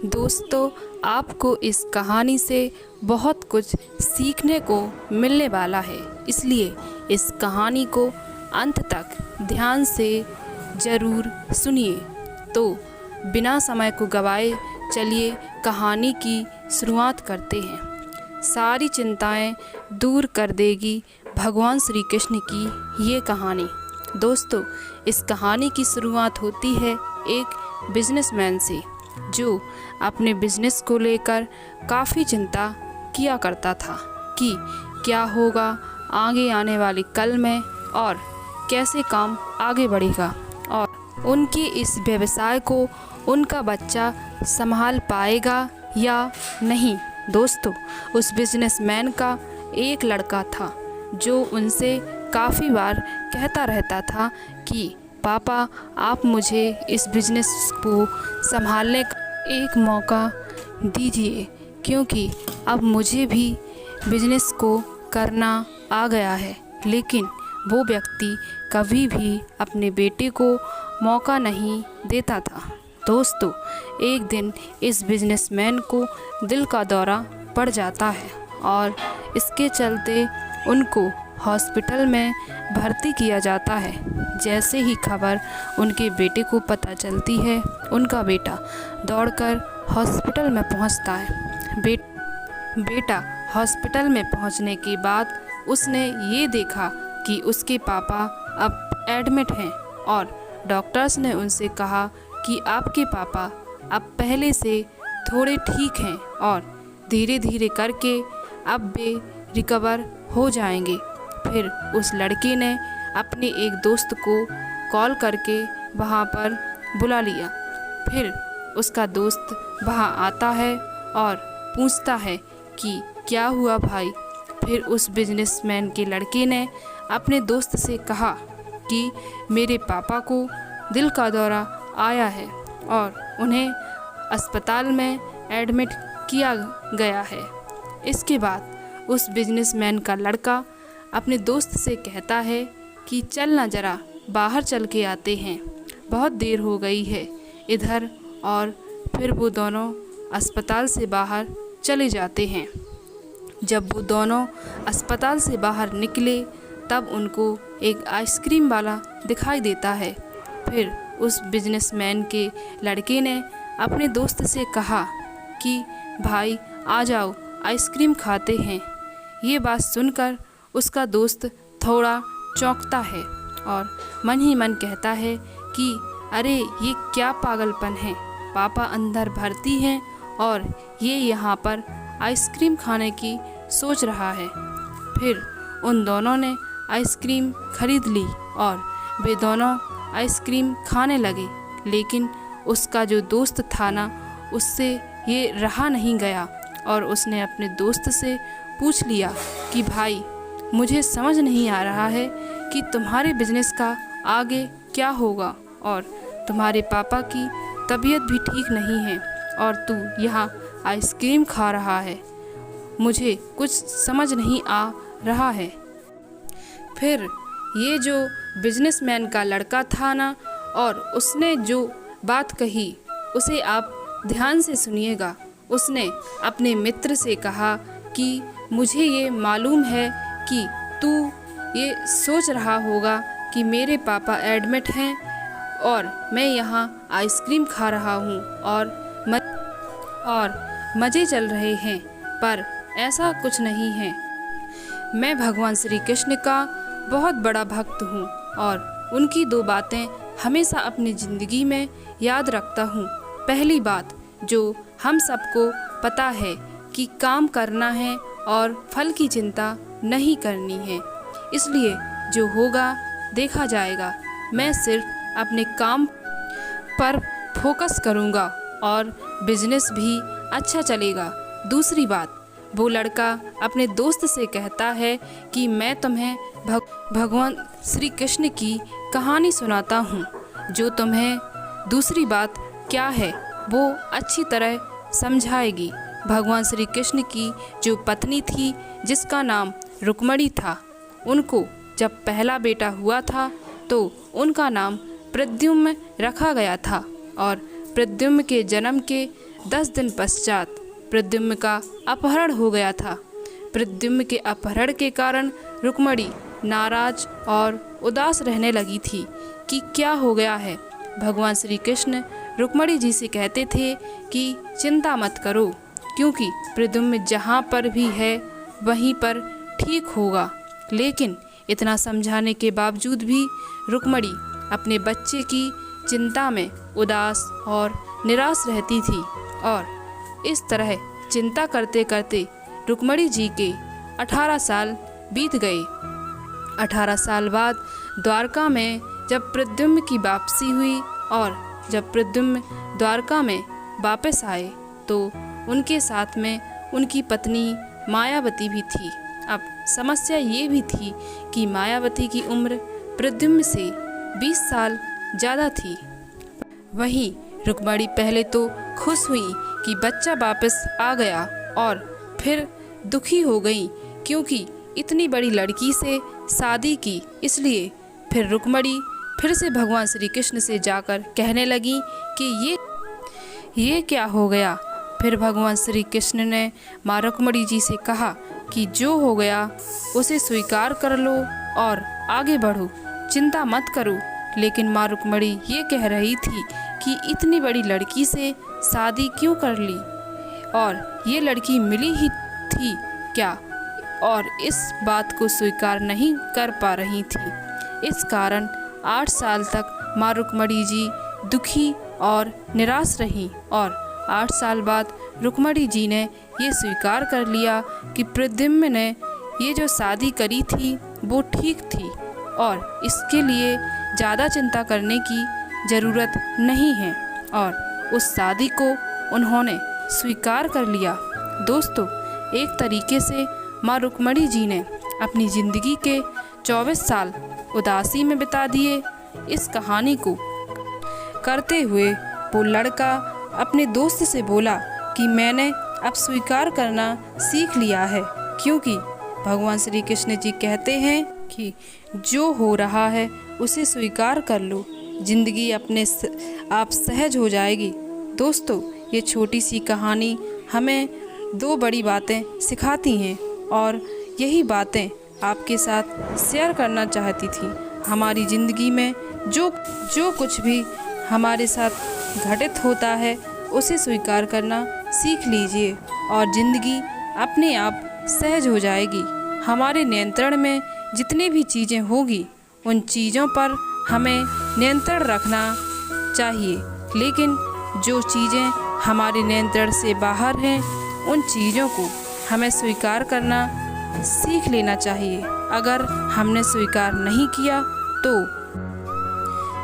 दोस्तों, आपको इस कहानी से बहुत कुछ सीखने को मिलने वाला है, इसलिए इस कहानी को अंत तक ध्यान से ज़रूर सुनिए। तो बिना समय को गवाए चलिए कहानी की शुरुआत करते हैं। सारी चिंताएं दूर कर देगी भगवान श्री कृष्ण की ये कहानी। दोस्तों, इस कहानी की शुरुआत होती है एक बिजनेसमैन से, जो अपने बिजनेस को लेकर काफ़ी चिंता किया करता था कि क्या होगा आगे आने वाले कल में और कैसे काम आगे बढ़ेगा और उनके इस व्यवसाय को उनका बच्चा संभाल पाएगा या नहीं। दोस्तों, उस बिजनेसमैन का एक लड़का था जो उनसे काफ़ी बार कहता रहता था कि पापा, आप मुझे इस बिज़नेस को संभालने का एक मौका दीजिए, क्योंकि अब मुझे भी बिज़नेस को करना आ गया है। लेकिन वो व्यक्ति कभी भी अपने बेटे को मौका नहीं देता था। दोस्तों, एक दिन इस बिजनेसमैन को दिल का दौरा पड़ जाता है और इसके चलते उनको हॉस्पिटल में भर्ती किया जाता है। जैसे ही खबर उनके बेटे को पता चलती है, उनका बेटा दौड़कर हॉस्पिटल में पहुंचता है। बेटा हॉस्पिटल में पहुंचने के बाद उसने ये देखा कि उसके पापा अब एडमिट हैं और डॉक्टर्स ने उनसे कहा कि आपके पापा अब पहले से थोड़े ठीक हैं और धीरे धीरे करके अब वे रिकवर हो जाएंगे। फिर उस लड़के ने अपने एक दोस्त को कॉल करके वहाँ पर बुला लिया। फिर उसका दोस्त वहाँ आता है और पूछता है कि क्या हुआ भाई। फिर उस बिजनेसमैन के लड़के ने अपने दोस्त से कहा कि मेरे पापा को दिल का दौरा आया है और उन्हें अस्पताल में एडमिट किया गया है। इसके बाद उस बिजनेसमैन का लड़का अपने दोस्त से कहता है कि चल ना ज़रा बाहर चल के आते हैं, बहुत देर हो गई है इधर। और फिर वो दोनों अस्पताल से बाहर चले जाते हैं। जब वो दोनों अस्पताल से बाहर निकले तब उनको एक आइसक्रीम वाला दिखाई देता है। फिर उस बिजनेसमैन के लड़के ने अपने दोस्त से कहा कि भाई आ जाओ, आइसक्रीम खाते हैं। ये बात सुनकर उसका दोस्त थोड़ा चौंकता है और मन ही मन कहता है कि अरे ये क्या पागलपन है, पापा अंदर भर्ती हैं और ये यहाँ पर आइसक्रीम खाने की सोच रहा है। फिर उन दोनों ने आइसक्रीम खरीद ली और वे दोनों आइसक्रीम खाने लगे। लेकिन उसका जो दोस्त था ना, उससे ये रहा नहीं गया और उसने अपने दोस्त से पूछ लिया कि भाई, मुझे समझ नहीं आ रहा है कि तुम्हारे बिजनेस का आगे क्या होगा और तुम्हारे पापा की तबीयत भी ठीक नहीं है और तू यहाँ आइसक्रीम खा रहा है, मुझे कुछ समझ नहीं आ रहा है। फिर ये जो बिजनेसमैन का लड़का था ना, और उसने जो बात कही उसे आप ध्यान से सुनिएगा। उसने अपने मित्र से कहा कि मुझे ये मालूम है कि तू ये सोच रहा होगा कि मेरे पापा एडमिट हैं और मैं यहाँ आइसक्रीम खा रहा हूँ और मज़े चल रहे हैं, पर ऐसा कुछ नहीं है। मैं भगवान श्री कृष्ण का बहुत बड़ा भक्त हूँ और उनकी दो बातें हमेशा अपनी ज़िंदगी में याद रखता हूँ। पहली बात जो हम सबको पता है कि काम करना है और फल की चिंता नहीं करनी है, इसलिए जो होगा देखा जाएगा। मैं सिर्फ अपने काम पर फोकस करूँगा और बिजनेस भी अच्छा चलेगा। दूसरी बात, वो लड़का अपने दोस्त से कहता है कि मैं तुम्हें भगवान श्री कृष्ण की कहानी सुनाता हूँ, जो तुम्हें दूसरी बात क्या है वो अच्छी तरह समझाएगी। भगवान श्री कृष्ण की जो पत्नी थी, जिसका नाम रुक्मणी था, उनको जब पहला बेटा हुआ था तो उनका नाम प्रद्युम्न रखा गया था और प्रद्युम्न के जन्म के 10 दिन पश्चात प्रद्युम्न का अपहरण हो गया था। प्रद्युम्न के अपहरण के कारण रुक्मिणी नाराज और उदास रहने लगी थी कि क्या हो गया है। भगवान श्री कृष्ण रुक्मिणी जी से कहते थे कि चिंता मत करो, क्योंकि प्रद्युम्न जहाँ पर भी है वहीं पर ठीक होगा। लेकिन इतना समझाने के बावजूद भी रुक्मिणी अपने बच्चे की चिंता में उदास और निराश रहती थी और इस तरह चिंता करते करते रुक्मिणी जी के 18 साल बीत गए। 18 साल बाद द्वारका में जब प्रद्युम्न की वापसी हुई और जब प्रद्युम्न द्वारका में वापस आए तो उनके साथ में उनकी पत्नी मायावती भी थी। अब समस्या ये भी थी कि मायावती की उम्र प्रद्युम्न से 20 साल ज़्यादा थी। वहीं रुक्मिणी पहले तो खुश हुई कि बच्चा वापस आ गया और फिर दुखी हो गई क्योंकि इतनी बड़ी लड़की से शादी की। इसलिए फिर रुक्मिणी फिर से भगवान श्री कृष्ण से जाकर कहने लगी कि ये क्या हो गया। फिर भगवान श्री कृष्ण ने माँ रुक्मिणी जी से कहा कि जो हो गया उसे स्वीकार कर लो और आगे बढ़ो, चिंता मत करो। लेकिन माँ रुक्मिणी ये कह रही थी कि इतनी बड़ी लड़की से शादी क्यों कर ली और ये लड़की मिली ही थी क्या, और इस बात को स्वीकार नहीं कर पा रही थी। इस कारण 8 साल तक माँ रुक्मिणी जी दुखी और निराश रहीं और 8 साल बाद रुक्मिणी जी ने ये स्वीकार कर लिया कि प्रद्युम्न ने ये जो शादी करी थी वो ठीक थी और इसके लिए ज़्यादा चिंता करने की ज़रूरत नहीं है और उस शादी को उन्होंने स्वीकार कर लिया। दोस्तों, एक तरीके से माँ रुक्मिणी जी ने अपनी ज़िंदगी के 24 साल उदासी में बिता दिए। इस कहानी को करते हुए वो लड़का अपने दोस्त से बोला कि मैंने अब स्वीकार करना सीख लिया है, क्योंकि भगवान श्री कृष्ण जी कहते हैं कि जो हो रहा है उसे स्वीकार कर लो, जिंदगी अपने आप सहज हो जाएगी। दोस्तों, ये छोटी सी कहानी हमें 2 बड़ी बातें सिखाती हैं और यही बातें आपके साथ शेयर करना चाहती थी। हमारी ज़िंदगी में जो कुछ भी हमारे साथ घटित होता है उसे स्वीकार करना सीख लीजिए और ज़िंदगी अपने आप सहज हो जाएगी। हमारे नियंत्रण में जितनी भी चीज़ें होगी उन चीज़ों पर हमें नियंत्रण रखना चाहिए, लेकिन जो चीज़ें हमारे नियंत्रण से बाहर हैं उन चीज़ों को हमें स्वीकार करना सीख लेना चाहिए। अगर हमने स्वीकार नहीं किया तो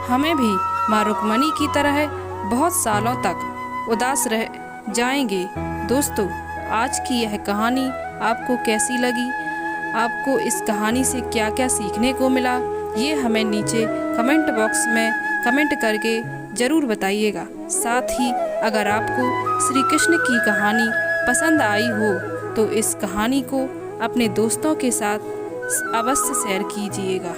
हमें भी माँ रुक्मिणी की तरह बहुत सालों तक उदास रह जाएंगे। दोस्तों, आज की यह कहानी आपको कैसी लगी? आपको इस कहानी से क्या क्या सीखने को मिला, ये हमें नीचे कमेंट बॉक्स में कमेंट करके ज़रूर बताइएगा। साथ ही अगर आपको श्री कृष्ण की कहानी पसंद आई हो तो इस कहानी को अपने दोस्तों के साथ अवश्य शेयर कीजिएगा।